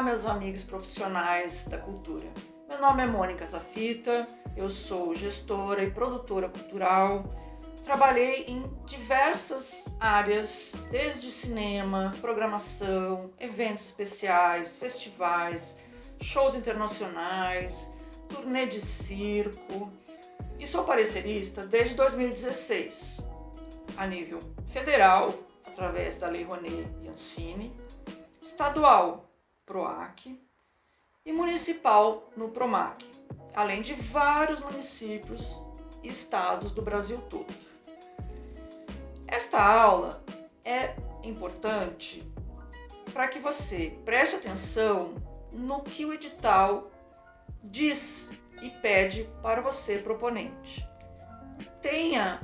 meus amigos profissionais da cultura. Meu nome é Mônica Zafita, eu sou gestora e produtora cultural. Trabalhei em diversas áreas, desde cinema, programação, eventos especiais, festivais, shows internacionais, turnê de circo. E sou parecerista desde 2016, a nível federal, através da Lei Rouanet e Ancine, estadual, PROAC, e municipal no PROMAC, além de vários municípios e estados do Brasil todo. Esta aula é importante para que você preste atenção no que o edital diz e pede para você, proponente. Tenha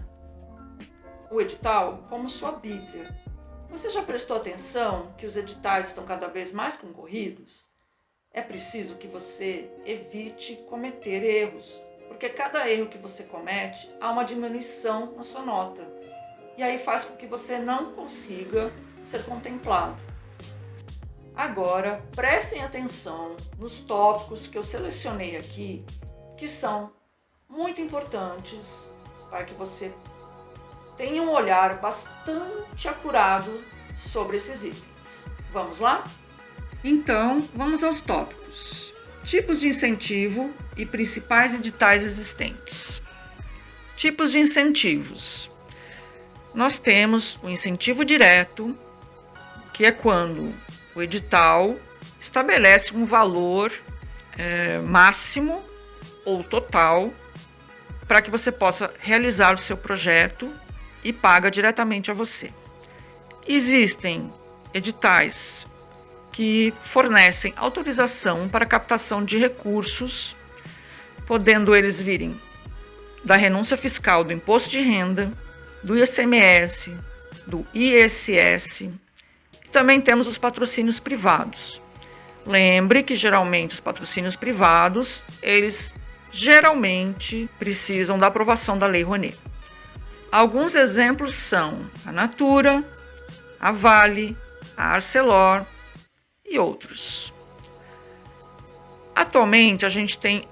o edital como sua Bíblia. Você já prestou atenção que os editais estão cada vez mais concorridos? É preciso que você evite cometer erros, porque cada erro que você comete há uma diminuição na sua nota. E aí faz com que você não consiga ser contemplado. Agora, prestem atenção nos tópicos que eu selecionei aqui, que são muito importantes para que você tenha um olhar bastante acurado sobre esses itens. Vamos lá? Então, vamos aos tópicos. Tipos de incentivo e principais editais existentes. Tipos de incentivos. Nós temos o incentivo direto, que é quando o edital estabelece um valor máximo ou total para que você possa realizar o seu projeto e paga diretamente a você. Existem editais que fornecem autorização para captação de recursos, podendo eles virem da renúncia fiscal do imposto de renda, do ICMS, do ISS, e também temos os patrocínios privados. Lembre que geralmente os patrocínios privados, eles geralmente precisam da aprovação da Lei Rouanet. Alguns exemplos são a Natura, a Vale, a Arcelor e outros. Atualmente a gente tem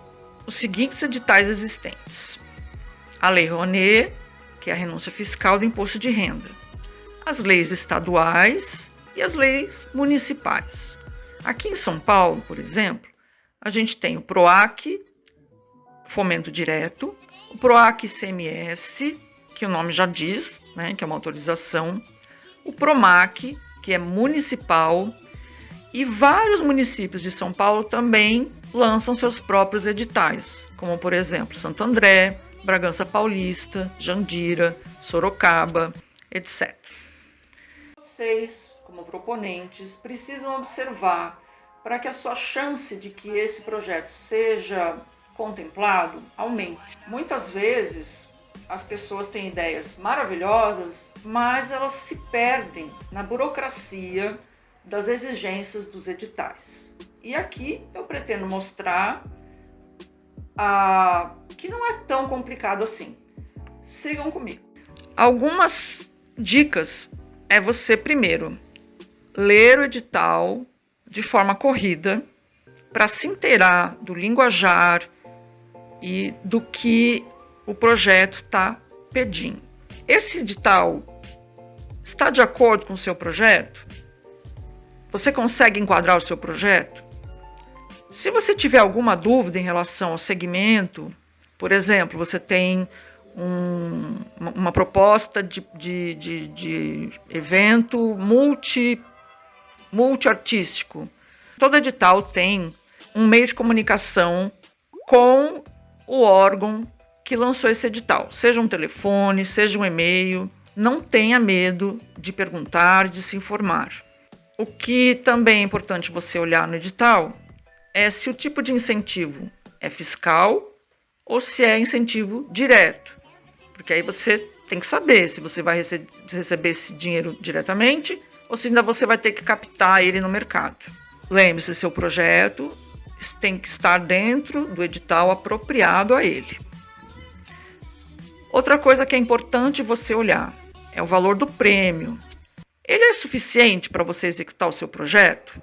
os seguintes editais existentes: a Lei Rouanet, que é a renúncia fiscal do imposto de renda, as leis estaduais e as leis municipais. Aqui em São Paulo, por exemplo, a gente tem o PROAC, Fomento Direto, o PROAC ICMS, que o nome já diz, né, que é uma autorização, o PROMAC, que é municipal, e vários municípios de São Paulo também lançam seus próprios editais, como por exemplo Santo André, Bragança Paulista, Jandira, Sorocaba, etc. Vocês, como proponentes, precisam observar para que a sua chance de que esse projeto seja contemplado aumente. Muitas vezes as pessoas têm ideias maravilhosas, mas elas se perdem na burocracia das exigências dos editais. E aqui eu pretendo mostrar que não é tão complicado assim. Sigam comigo. Algumas dicas é você, primeiro, ler o edital de forma corrida para se inteirar do linguajar e do que o projeto está pedindo. Esse edital está de acordo com o seu projeto? Você consegue enquadrar o seu projeto? Se você tiver alguma dúvida em relação ao segmento, por exemplo, você tem uma proposta de evento multiartístico. Todo edital tem um meio de comunicação com o órgão que lançou esse edital, seja um telefone, seja um e-mail. Não tenha medo de perguntar, de se informar. O que também é importante você olhar no edital é se o tipo de incentivo é fiscal ou se é incentivo direto. Porque aí você tem que saber se você vai receber esse dinheiro diretamente ou se ainda você vai ter que captar ele no mercado. Lembre-se, seu projeto tem que estar dentro do edital apropriado a ele. Outra coisa que é importante você olhar é o valor do prêmio. Ele é suficiente para você executar o seu projeto?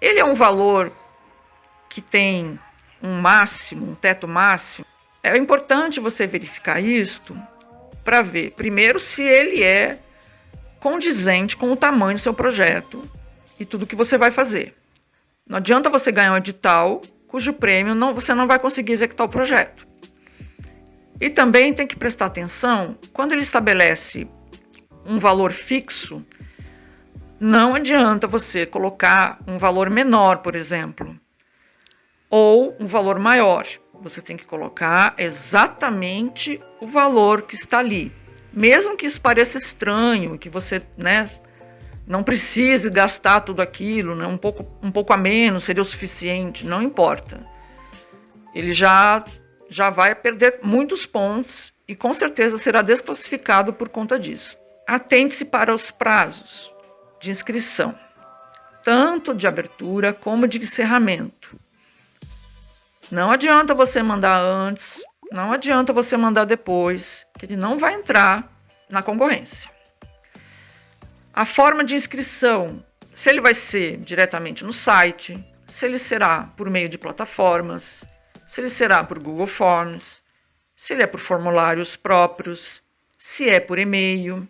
Ele é um valor que tem um máximo, um teto máximo. É importante você verificar isto para ver, primeiro, se ele é condizente com o tamanho do seu projeto e tudo que você vai fazer. Não adianta você ganhar um edital cujo prêmio você não vai conseguir executar o projeto. E também tem que prestar atenção, quando ele estabelece um valor fixo, não adianta você colocar um valor menor, por exemplo, ou um valor maior. Você tem que colocar exatamente o valor que está ali. Mesmo que isso pareça estranho, que você, não precise gastar tudo aquilo, um pouco a menos seria o suficiente, não importa. Ele já vai perder muitos pontos e com certeza será desclassificado por conta disso. Atente-se para os prazos de inscrição, tanto de abertura como de encerramento. Não adianta você mandar antes, não adianta você mandar depois, que ele não vai entrar na concorrência. A forma de inscrição, se ele vai ser diretamente no site, se ele será por meio de plataformas, se ele será por Google Forms, se ele é por formulários próprios, se é por e-mail.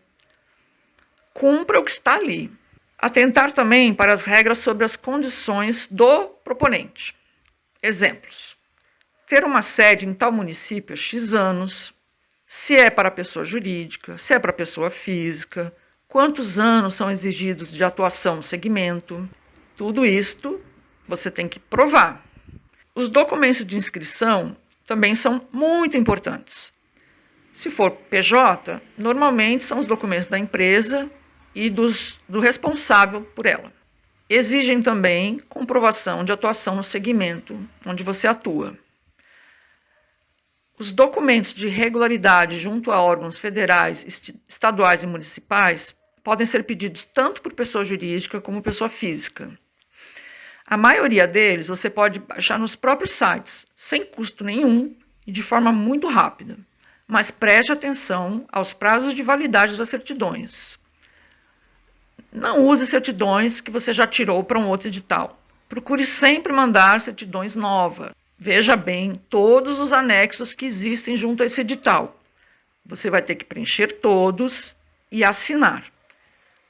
Cumpra o que está ali. Atentar também para as regras sobre as condições do proponente. Exemplos. Ter uma sede em tal município há X anos, se é para pessoa jurídica, se é para pessoa física, quantos anos são exigidos de atuação no segmento. Tudo isto você tem que provar. Os documentos de inscrição também são muito importantes. Se for PJ, normalmente são os documentos da empresa e do responsável por ela. Exigem também comprovação de atuação no segmento onde você atua. Os documentos de regularidade junto a órgãos federais, estaduais e municipais podem ser pedidos tanto por pessoa jurídica como pessoa física. A maioria deles você pode baixar nos próprios sites, sem custo nenhum e de forma muito rápida. Mas preste atenção aos prazos de validade das certidões. Não use certidões que você já tirou para um outro edital. Procure sempre mandar certidões novas. Veja bem todos os anexos que existem junto a esse edital. Você vai ter que preencher todos e assinar.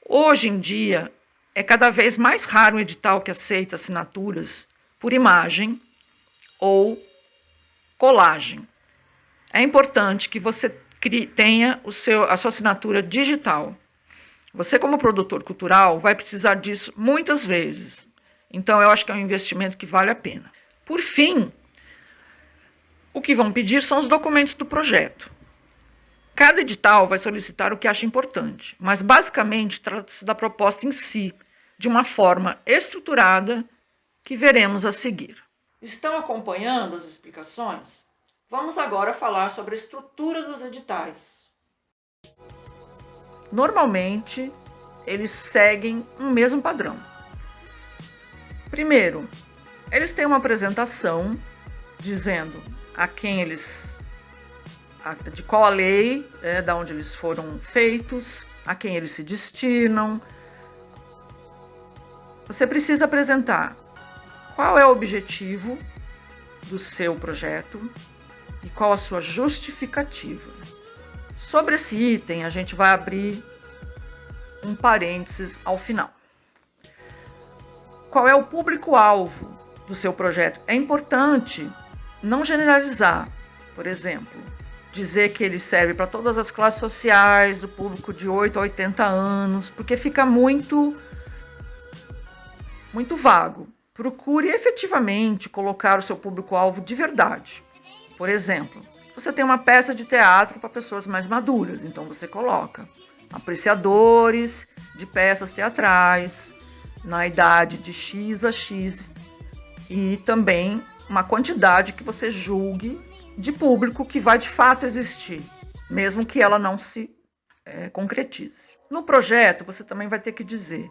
Hoje em dia, é cada vez mais raro um edital que aceita assinaturas por imagem ou colagem. É importante que você tenha a sua assinatura digital. Você, como produtor cultural, vai precisar disso muitas vezes. Então, eu acho que é um investimento que vale a pena. Por fim, o que vão pedir são os documentos do projeto. Cada edital vai solicitar o que acha importante, mas basicamente trata-se da proposta em si, de uma forma estruturada que veremos a seguir. Estão acompanhando as explicações? Vamos agora falar sobre a estrutura dos editais. Normalmente, eles seguem um mesmo padrão. Primeiro, eles têm uma apresentação dizendo a quem de qual a lei, da onde eles foram feitos, a quem eles se destinam. Você precisa apresentar qual é o objetivo do seu projeto e qual a sua justificativa. Sobre esse item, a gente vai abrir um parênteses ao final. Qual é o público-alvo do seu projeto? É importante não generalizar, por exemplo, dizer que ele serve para todas as classes sociais, o público de 8 a 80 anos, porque fica muito vago. Procure efetivamente colocar o seu público-alvo de verdade. Por exemplo, você tem uma peça de teatro para pessoas mais maduras, então você coloca apreciadores de peças teatrais na idade de X a X e também uma quantidade que você julgue de público que vai de fato existir, mesmo que ela não se concretize. No projeto, você também vai ter que dizer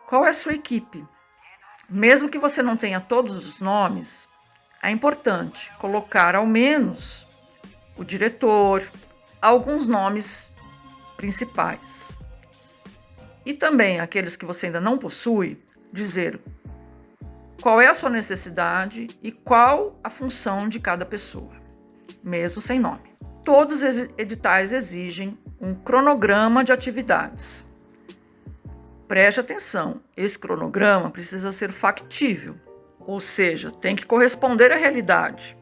qual é a sua equipe. Mesmo que você não tenha todos os nomes, é importante colocar ao menos o diretor, alguns nomes principais. E também aqueles que você ainda não possui, dizer qual é a sua necessidade e qual a função de cada pessoa, mesmo sem nome. Todos os editais exigem um cronograma de atividades. Preste atenção, esse cronograma precisa ser factível, ou seja, tem que corresponder à realidade.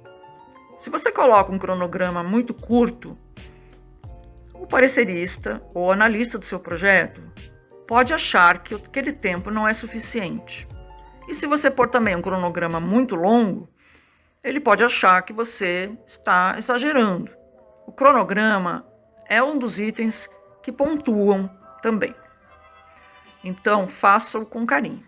Se você coloca um cronograma muito curto, o parecerista ou analista do seu projeto pode achar que aquele tempo não é suficiente. E se você pôr também um cronograma muito longo, ele pode achar que você está exagerando. O cronograma é um dos itens que pontuam também. Então, faça-o com carinho.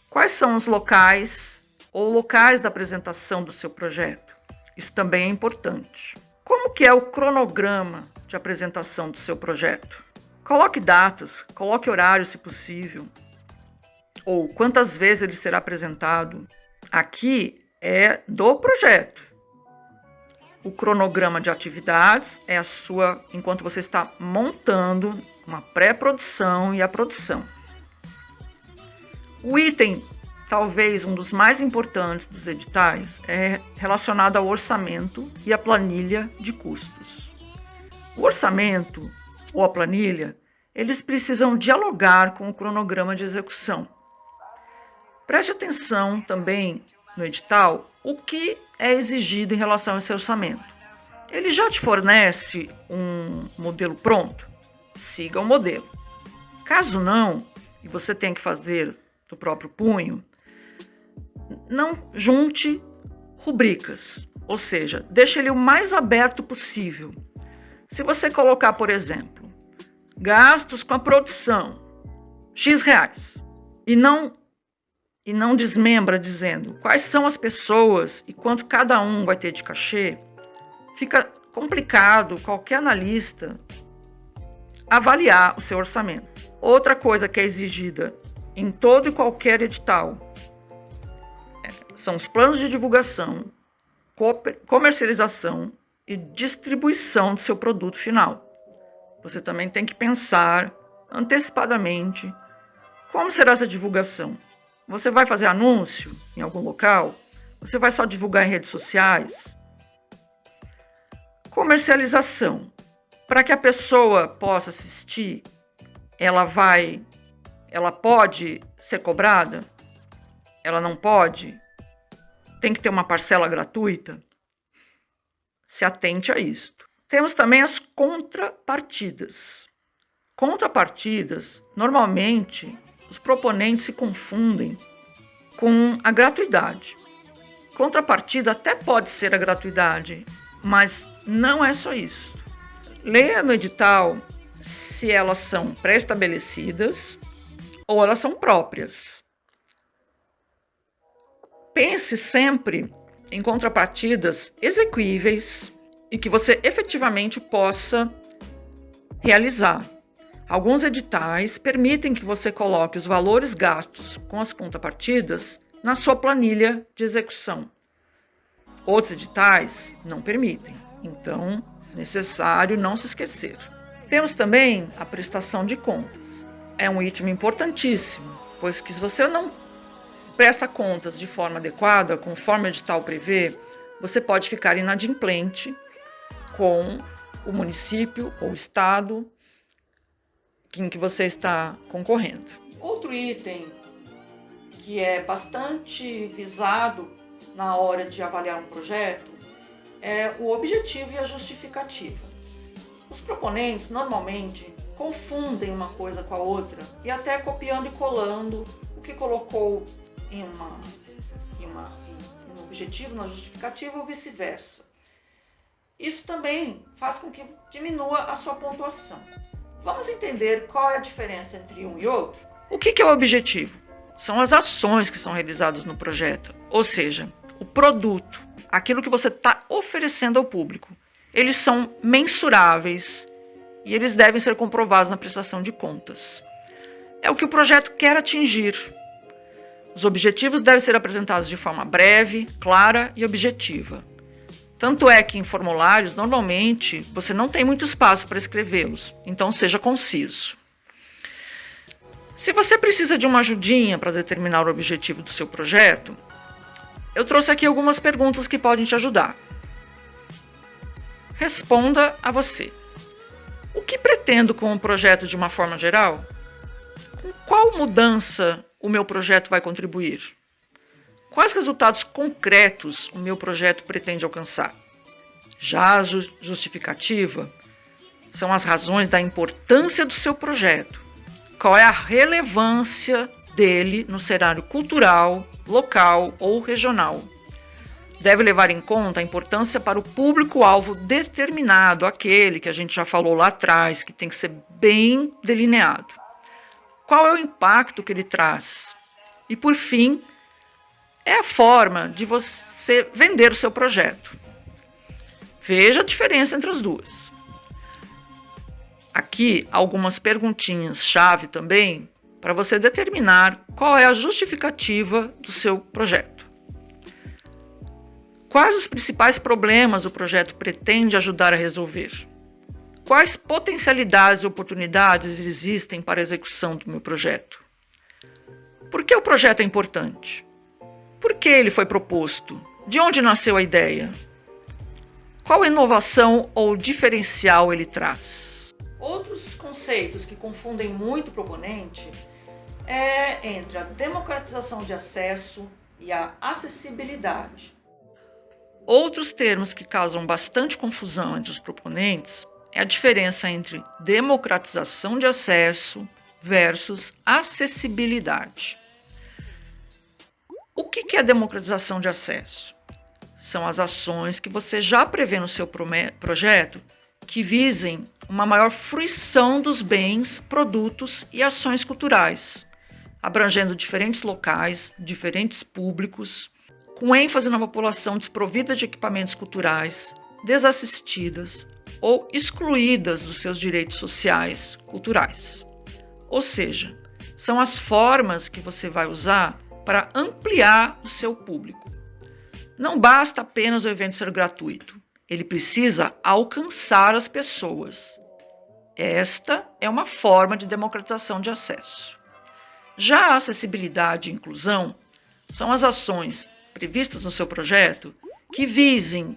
Quais são os locais ou locais da apresentação do seu projeto? Isso também é importante. Como que é o cronograma de apresentação do seu projeto? Coloque datas, coloque horário se possível, ou quantas vezes ele será apresentado. Aqui é do projeto. O cronograma de atividades é a sua, enquanto você está montando uma pré-produção e a produção. O item, talvez um dos mais importantes dos editais, é relacionado ao orçamento e à planilha de custos. O orçamento ou a planilha, eles precisam dialogar com o cronograma de execução. Preste atenção também no edital o que é exigido em relação a esse orçamento. Ele já te fornece um modelo pronto? Siga o modelo. Caso não, e você tenha que fazer do próprio punho, não junte rubricas, ou seja, deixe ele o mais aberto possível. Se você colocar, por exemplo, gastos com a produção, X reais, e não desmembra dizendo quais são as pessoas e quanto cada um vai ter de cachê, fica complicado qualquer analista avaliar o seu orçamento. Outra coisa que é exigida em todo e qualquer edital são os planos de divulgação, comercialização e distribuição do seu produto final. Você também tem que pensar antecipadamente como será essa divulgação. Você vai fazer anúncio em algum local? Você vai só divulgar em redes sociais? Comercialização. Para que a pessoa possa assistir, ela pode ser cobrada? Ela não pode? Tem que ter uma parcela gratuita? Se atente a isto. Temos também as contrapartidas. Contrapartidas, normalmente, os proponentes se confundem com a gratuidade. Contrapartida até pode ser a gratuidade, mas não é só isso. Leia no edital se elas são pré-estabelecidas ou elas são próprias. Pense sempre em contrapartidas exequíveis e que você efetivamente possa realizar. Alguns editais permitem que você coloque os valores gastos com as contrapartidas na sua planilha de execução. Outros editais não permitem, então necessário não se esquecer. Temos também a prestação de contas. É um item importantíssimo, pois que se você não presta contas de forma adequada, conforme o edital prevê, você pode ficar inadimplente com o município ou estado em que você está concorrendo. Outro item que é bastante visado na hora de avaliar um projeto é o objetivo e a justificativa. Os proponentes normalmente confundem uma coisa com a outra e até copiando e colando o que colocou em um objetivo, na justificativa ou vice-versa. Isso também faz com que diminua a sua pontuação. Vamos entender qual é a diferença entre um e outro? O que é o objetivo? São as ações que são realizadas no projeto, ou seja, o produto, aquilo que você está oferecendo ao público. Eles são mensuráveis e eles devem ser comprovados na prestação de contas. É o que o projeto quer atingir. Os objetivos devem ser apresentados de forma breve, clara e objetiva. Tanto é que em formulários, normalmente, você não tem muito espaço para escrevê-los, então seja conciso. Se você precisa de uma ajudinha para determinar o objetivo do seu projeto, eu trouxe aqui algumas perguntas que podem te ajudar. Responda a você. O que pretendo com o projeto de uma forma geral? Com qual mudança o meu projeto vai contribuir? Quais resultados concretos o meu projeto pretende alcançar? Já a justificativa são as razões da importância do seu projeto. Qual é a relevância dele no cenário cultural, local ou regional? Deve levar em conta a importância para o público-alvo determinado, aquele que a gente já falou lá atrás, que tem que ser bem delineado. Qual é o impacto que ele traz? E, por fim, é a forma de você vender o seu projeto. Veja a diferença entre as duas. Aqui, algumas perguntinhas-chave também, para você determinar qual é a justificativa do seu projeto. Quais os principais problemas o projeto pretende ajudar a resolver? Quais potencialidades e oportunidades existem para a execução do meu projeto? Por que o projeto é importante? Por que ele foi proposto? De onde nasceu a ideia? Qual inovação ou diferencial ele traz? Outros conceitos que confundem muito o proponente é entre a democratização de acesso e a acessibilidade. Outros termos que causam bastante confusão entre os proponentes é a diferença entre democratização de acesso versus acessibilidade. O que é democratização de acesso? São as ações que você já prevê no seu projeto que visem uma maior fruição dos bens, produtos e ações culturais, abrangendo diferentes locais, diferentes públicos, com ênfase na população desprovida de equipamentos culturais, desassistidas ou excluídas dos seus direitos sociais, culturais. Ou seja, são as formas que você vai usar para ampliar o seu público. Não basta apenas o evento ser gratuito, ele precisa alcançar as pessoas. Esta é uma forma de democratização de acesso. Já a acessibilidade e inclusão são as ações previstas no seu projeto que visem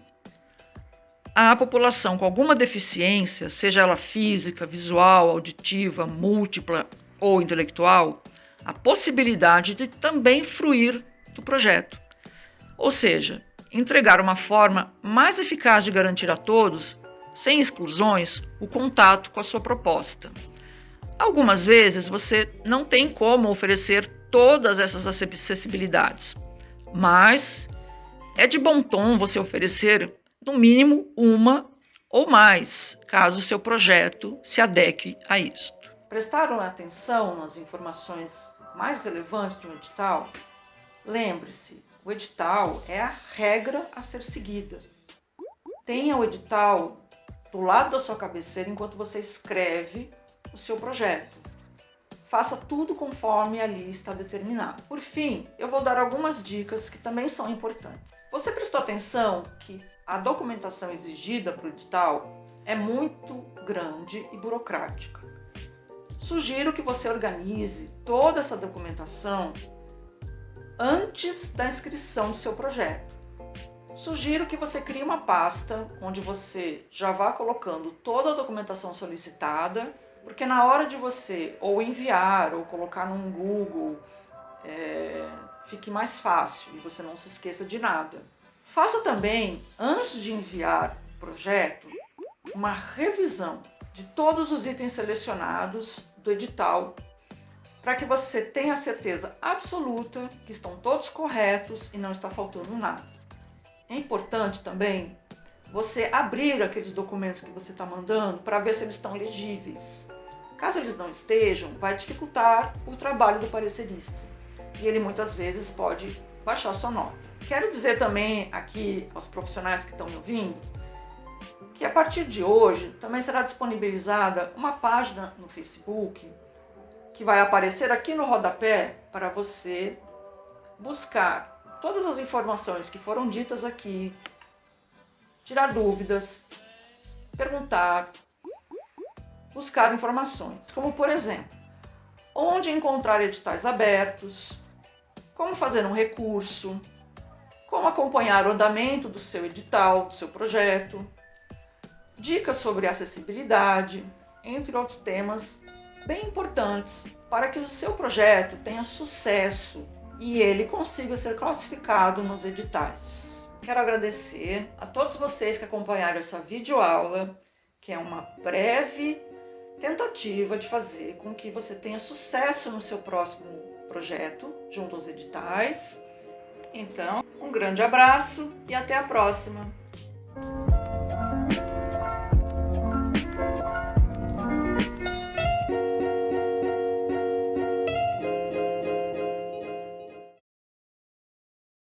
a população com alguma deficiência, seja ela física, visual, auditiva, múltipla ou intelectual, a possibilidade de também fruir do projeto. Ou seja, entregar uma forma mais eficaz de garantir a todos, sem exclusões, o contato com a sua proposta. Algumas vezes você não tem como oferecer todas essas acessibilidades, mas é de bom tom você oferecer, no mínimo, uma ou mais, caso o seu projeto se adeque a isto. Prestaram atenção nas informações mais relevantes de um edital? Lembre-se, o edital é a regra a ser seguida. Tenha o edital do lado da sua cabeceira enquanto você escreve o seu projeto. Faça tudo conforme ali está determinado. Por fim, eu vou dar algumas dicas que também são importantes. Você prestou atenção que a documentação exigida para o edital é muito grande e burocrática. Sugiro que você organize toda essa documentação antes da inscrição do seu projeto. Sugiro que você crie uma pasta onde você já vá colocando toda a documentação solicitada, porque na hora de você ou enviar ou colocar num Google, fique mais fácil e você não se esqueça de nada. Faça também, antes de enviar o projeto, uma revisão de todos os itens selecionados do edital, para que você tenha a certeza absoluta que estão todos corretos e não está faltando nada. É importante também você abrir aqueles documentos que você está mandando para ver se eles estão legíveis. Caso eles não estejam, vai dificultar o trabalho do parecerista e ele muitas vezes pode baixar sua nota. Quero dizer também aqui aos profissionais que estão me ouvindo que a partir de hoje também será disponibilizada uma página no Facebook que vai aparecer aqui no rodapé para você buscar todas as informações que foram ditas aqui, tirar dúvidas, perguntar, buscar informações, como por exemplo, onde encontrar editais abertos, como fazer um recurso, como acompanhar o andamento do seu edital, do seu projeto, dicas sobre acessibilidade, entre outros temas bem importantes para que o seu projeto tenha sucesso e ele consiga ser classificado nos editais. Quero agradecer a todos vocês que acompanharam essa videoaula, que é uma breve tentativa de fazer com que você tenha sucesso no seu próximo projeto junto aos editais. Então, um grande abraço e até a próxima!